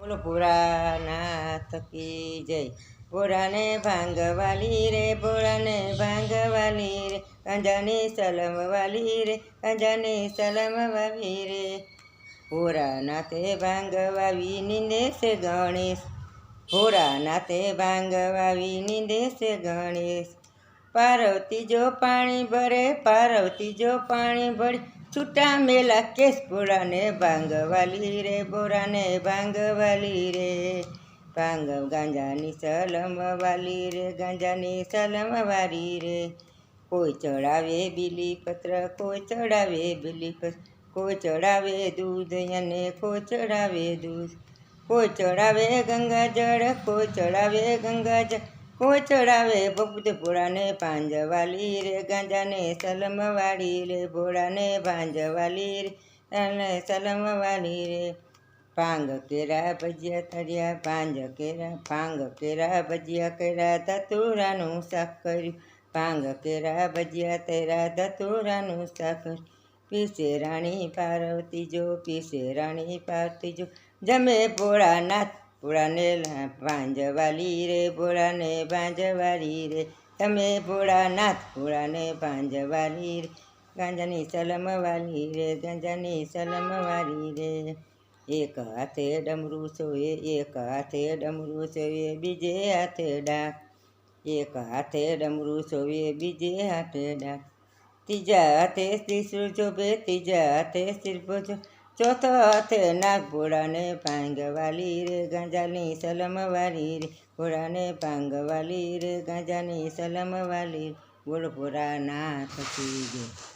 બોલો ભોળાનાથ કી જય। ભોળાને ભાંગવાલી રે, ભોળાને ભાંગવાલી રે, ગાંજાની સલમ વાલી રે, ગાંજાની સલમ વાવી રે। ભોળાનાથે ભાંગવાવી નીંદે છે ગણેશ, ભોળાનાથે ભાંગવાવી નીંદે છે ગણેશ। પાર્વતી જો પાણી ભરે, પાર્વતી જો પાણી ભરે, છૂટા મેલા કેસ ભોળાને ભાંગવાલી રે, ભોળાને ભાંગવાલી રે। ભાંગ ગાંજાની સલમ વાલી રે, ગાંજાની સલમ વારી રે। કોઈ ચડાવે બીલીપત્ર, કોઈ ચડાવે બીલીપત્ર, કોઈ ચડાવે દૂધ અને કોઈ ચડાવે દૂધ, કોઈ ચડાવે ગંગાજળ, કોઈ ચડાવે ગંગાજળ, કોઈ ચડાવે બબૂદ ભોળાને ભાંજવાલી રે, ગાંજાને સલમ વાળી રે, ભોળાને ભાંજવાલી રે, અને સલમ વાળી રે। ભાંગ કેરા ભજીયા તળ્યા, ભાંગ કેરા ભજીયા કર્યા, ધતુરાનું શાક કર્યું, ભાંગ કેરા ભજીયા તળ્યા, ધતુરાનું શાક કર્યું। પીસે રાણી પાર્વતી જો, પીસે રાણી પાર્વતી જો, જમે ભોળાનાથ, ભોળાને ભાંજવાલી રે, ભોળાને ભાંજવાલી રે, તમે ભોળાનાથ, ભોળાને ભાંજવાલી રે, ગાંજાની સલમ વાલી રે, ગાંજાની સલમ વાલી રે। એક હાથે ડમરું સોએ, એક હાથે ડમરું સોએ, બીજે હાથે ડાક, એક હાથે ડમરું સોએ, બીજે હાથે ડાક, ત્રીજા હાથે ત્રિશુળ શોભે, ત્રીજા હાથે ત્રિશુળ, ચોથો હાથે નાગ, ભોળાને ભાંગવાલી રે, ગાંજાની સલમ વાલી રે, ભોળાને ભાંગવાલી રે, ગાંજાની સલમ વાલી રે। બોલો ભોળાનાથ કી જય।